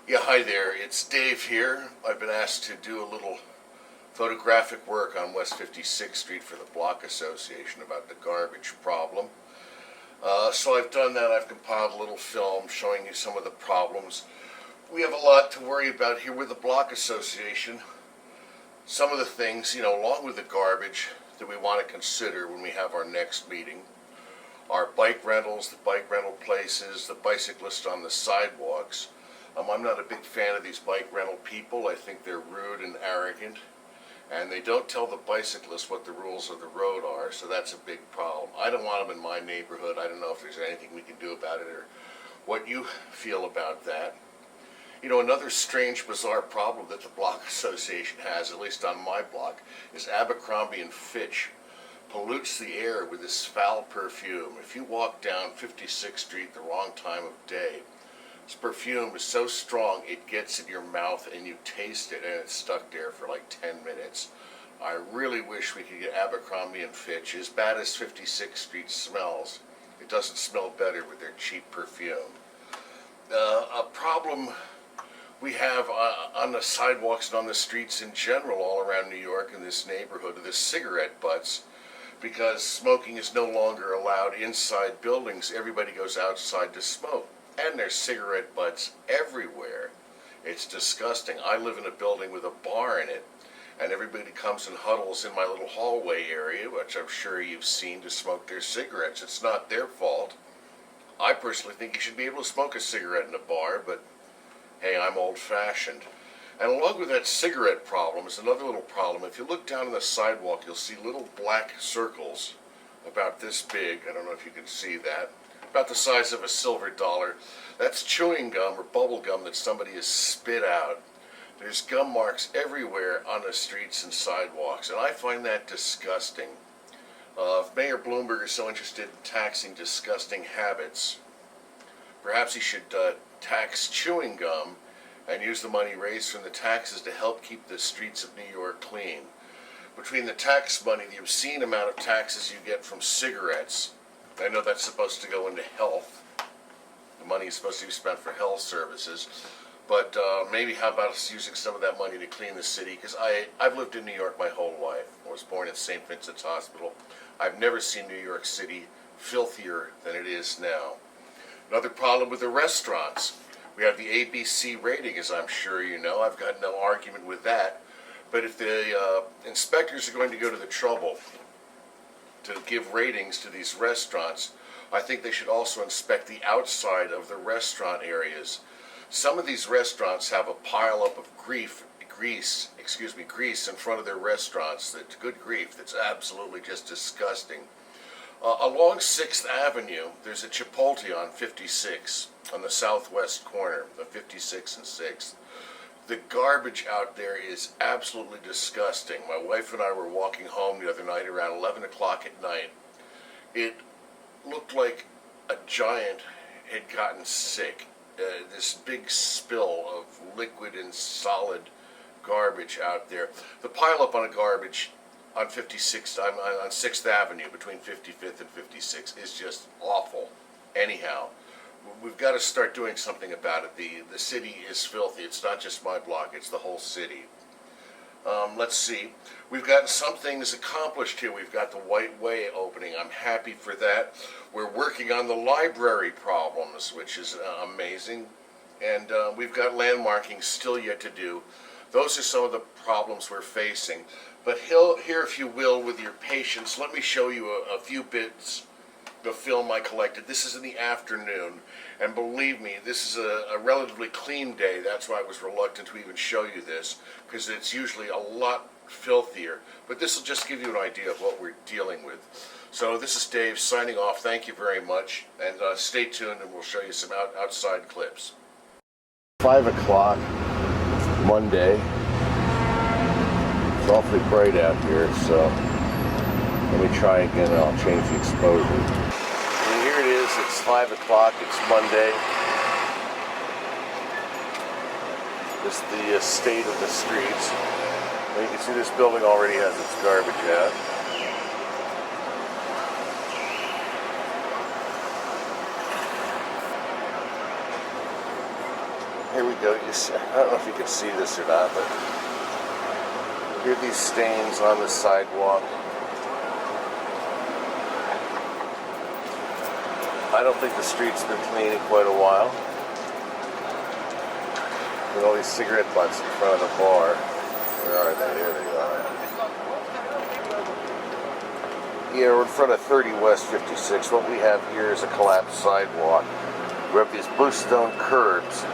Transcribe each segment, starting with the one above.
Yeah, hi there. It's Dave here. I've been asked to do a little photographic work on West 56th Street for the Block Association about the garbage problem. So I've done that. I've compiled a little film showing you some of the problems. We have a lot to worry about here with the Block Association. Some of the things, along with the garbage that we want to consider when we have our next meeting are bike rentals, the bike rental places, the bicyclists on the sidewalks. I'm not a big fan of these bike rental people. I think they're rude and arrogant, and they don't tell the bicyclists what the rules of the road are, so that's a big problem. I don't want them in my neighborhood. I don't know if there's anything we can do about it or what you feel about that. Another strange, bizarre problem that the Block Association has, at least on my block, is Abercrombie and Fitch pollutes the air with this foul perfume. If you walk down 56th Street the wrong time of day, this perfume is so strong it gets in your mouth and you taste it, and it's stuck there for like 10 minutes. I really wish we could get Abercrombie and Fitch. As bad as 56th Street smells, it doesn't smell better with their cheap perfume. A problem we have on the sidewalks and on the streets in general all around New York in this neighborhood are the cigarette butts. Because smoking is no longer allowed inside buildings, everybody goes outside to smoke. And there's cigarette butts everywhere. It's disgusting. I live in a building with a bar in it, and everybody comes and huddles in my little hallway area, which I'm sure you've seen, to smoke their cigarettes. It's not their fault. I personally think you should be able to smoke a cigarette in a bar, but hey, I'm old-fashioned. And along with that cigarette problem is another little problem. If you look down on the sidewalk, you'll see little black circles about this big. I don't know if you can see that. About the size of a silver dollar. That's chewing gum or bubble gum that somebody has spit out. There's gum marks everywhere on the streets and sidewalks, and I find that disgusting. If Mayor Bloomberg is so interested in taxing disgusting habits, perhaps he should tax chewing gum and use the money raised from the taxes to help keep the streets of New York clean. Between the tax money, the obscene amount of taxes you get from cigarettes, I know that's supposed to go into health. The money is supposed to be spent for health services. But maybe how about us using some of that money to clean the city? Because I've lived in New York my whole life. I was born at St. Vincent's Hospital. I've never seen New York City filthier than it is now. Another problem with the restaurants. We have the ABC rating, as I'm sure you know. I've got no argument with that. But if the inspectors are going to go to the trouble to give ratings to these restaurants, I think they should also inspect the outside of the restaurant areas. Some of these restaurants have a pile up of grease in front of their restaurants. That's good grief. That's absolutely just disgusting. Along 6th Avenue, there's a Chipotle on 56, on the southwest corner of 56 and 6th. The garbage out there is absolutely disgusting. My wife and I were walking home the other night around 11 o'clock at night. It looked like a giant had gotten sick. This big spill of liquid and solid garbage out there. The pileup on garbage on 56th, on 6th Avenue between 55th and 56th is just awful. Anyhow, we've got to start doing something about it. The city is filthy. It's not just my block, it's the whole city. Let's see. We've gotten some things accomplished here. We've got the White Way opening. I'm happy for that. We're working on the library problems, which is amazing. And we've got landmarking still yet to do. Those are some of the problems we're facing. But here, if you will, with your patience, let me show you a few bits of film I collected. This is in the afternoon, and believe me, this is a relatively clean day. That's why I was reluctant to even show you this, because it's usually a lot filthier. But this will just give you an idea of what we're dealing with. So this is Dave signing off. Thank you very much, and stay tuned, and we'll show you some outside clips. 5 o'clock, Monday. It's awfully bright out here, so let me try again, and I'll change the exposure. And here it is, it's 5 o'clock, it's Monday. This is the state of the streets. And you can see this building already has its garbage out. Here we go. You see, I don't know if you can see this or not, but here are these stains on the sidewalk. I don't think the street's been clean in quite a while. With all these cigarette butts in front of the bar. Where are they? Here they are. Yeah, we're in front of 30 West 56. What we have here is a collapsed sidewalk. We have these bluestone curbs,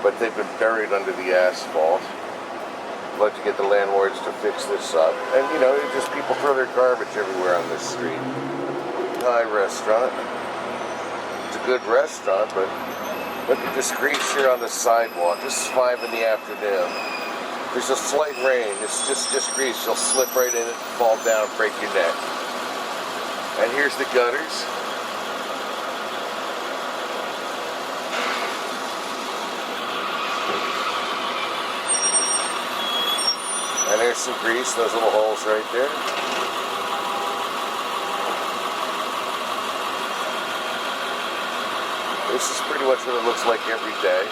but they've been buried under the asphalt. I'd like to get the landlords to fix this up. And, you know, just people throw their garbage everywhere on this street. Thai restaurant. It's a good restaurant, but look at this grease here on the sidewalk. This is 5 in the afternoon. There's a slight rain. It's just grease. You'll slip right in it, fall down, break your neck. And here's the gutters. And there's some grease, those little holes right there. This is pretty much what it looks like every day.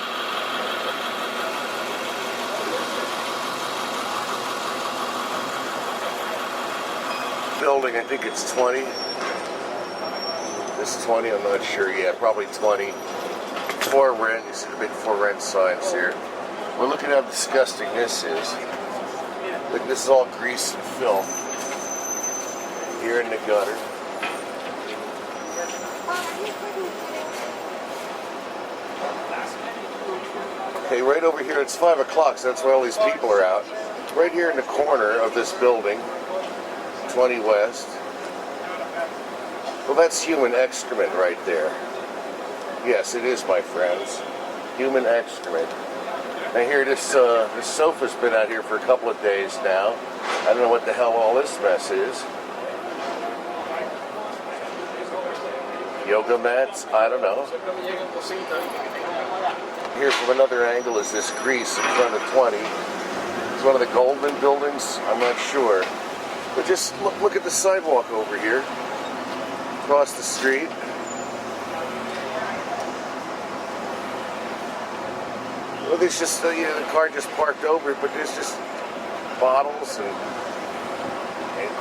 Building, I think it's 20. This is 20, I'm not sure yet. Probably 20. For rent, you see the big for rent signs here. Well, look at how disgusting this is. Look, this is all grease and filth. Here in the gutter. Okay, right over here, it's 5 o'clock, so that's why all these people are out. Right here in the corner of this building, 20 West. Well, that's human excrement right there. Yes, it is, my friends. Human excrement. Now here, this sofa's been out here for a couple of days now. I don't know what the hell all this mess is. Yoga mats? I don't know. Here from another angle is this grease in front of 20. It's one of the Goldman buildings? I'm not sure. But just look at the sidewalk over here. Across the street. Well, there's just, the car just parked over it, but there's just bottles and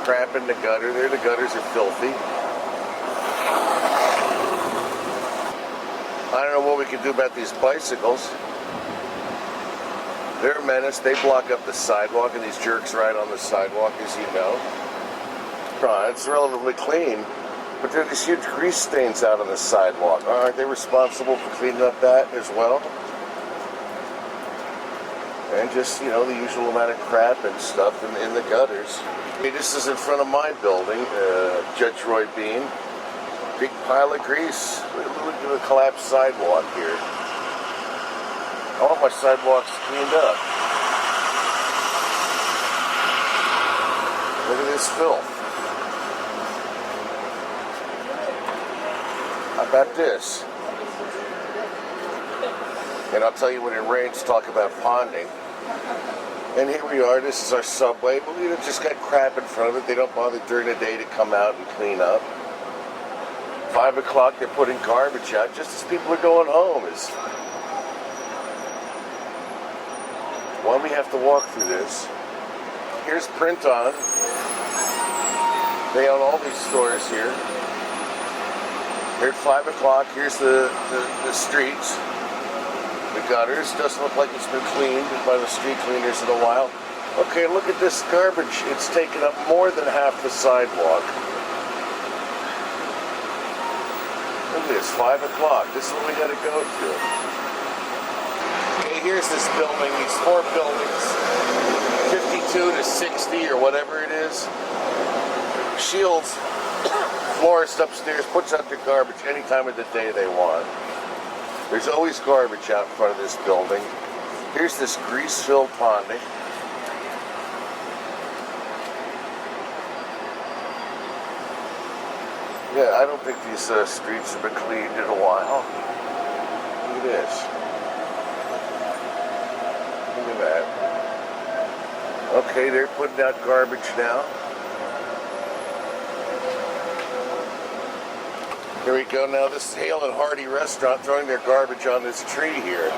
crap in the gutter. There, the gutters are filthy. I don't know what we can do about these bicycles. They're a menace. They block up the sidewalk, and these jerks ride on the sidewalk, as you know. It's relatively clean, but there are these huge grease stains out on the sidewalk. Aren't they responsible for cleaning up that as well? And just, the usual amount of crap and stuff in the gutters. Hey, this is in front of my building, Judge Roy Bean. Big pile of grease. Look at the collapsed sidewalk here. I want my sidewalks cleaned up. Look at this filth. How about this? And I'll tell you, when it rains, talk about ponding. And here we are. This is our subway. Well, just got crap in front of it. They don't bother during the day to come out and clean up. 5 o'clock, they're putting garbage out just as people are going home. Why we have to walk through this? Here's Print On. They own all these stores here. Here at 5 o'clock, here's the streets. The gutters. Doesn't look like it's been cleaned by the street cleaners in a while. Okay, look at this garbage. It's taken up more than half the sidewalk. Look at this, 5 o'clock. This is what we gotta go to. Okay, here's this building, these 4 buildings, 52 to 60 or whatever it is. Shields, florist upstairs, puts out their garbage any time of the day they want. There's always garbage out in front of this building. Here's this grease-filled ponding. Yeah, I don't think these streets have been cleaned in a while. Look at this. Look at that. Okay, they're putting out garbage now. Here we go now. This is Hale and Hardy restaurant throwing their garbage on this tree here.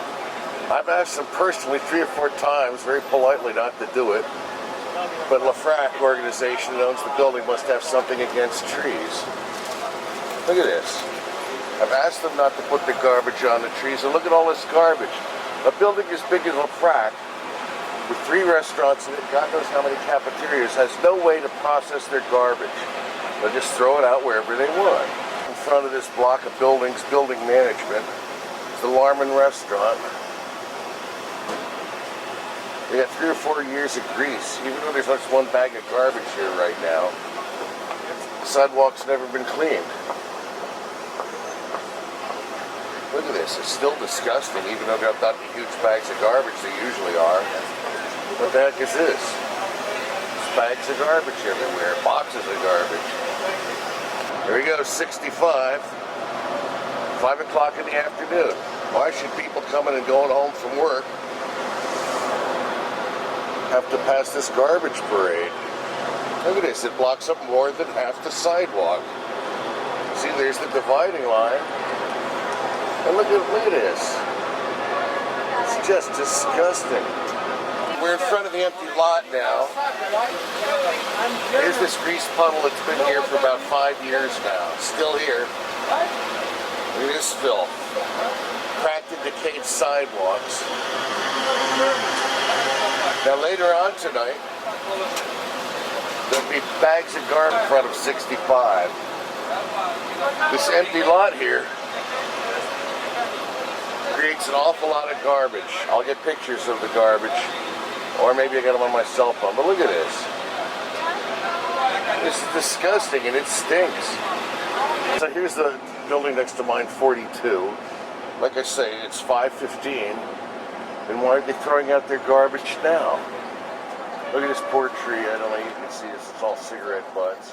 I've asked them personally 3 or 4 times, very politely, not to do it. But LaFrac organization that owns the building must have something against trees. Look at this. I've asked them not to put the garbage on the trees, and look at all this garbage. A building as big as LaFrac, with 3 restaurants in it, God knows how many cafeterias, has no way to process their garbage. They'll just throw it out wherever they want. In front of this block of buildings, building management, is the Larman restaurant. They got 3 or 4 years of grease, even though there's just 1 bag of garbage here right now. The sidewalk's never been cleaned. Look at this, it's still disgusting, even though they're not the huge bags of garbage they usually are. What the heck is this? There's bags of garbage everywhere, boxes of garbage. Here we go, 65, 5 o'clock in the afternoon. Why should people coming and going home from work have to pass this garbage parade? Look at this, it blocks up more than half the sidewalk. See, there's the dividing line. And look at this. It's just disgusting. We're in front of the empty lot now. Here's this grease puddle that's been here for about 5 years now. It's still here. Look at this filth. Cracked and decayed sidewalks. Now later on tonight, there'll be bags of garbage in front of 65. This empty lot here creates an awful lot of garbage. I'll get pictures of the garbage, or maybe I got them on my cell phone, but look at this. This is disgusting and it stinks. So here's the building next to mine, 42. Like I say, it's 5:15. And why are they throwing out their garbage now? Look at this poor tree. I don't know, you can see this, it's all cigarette butts.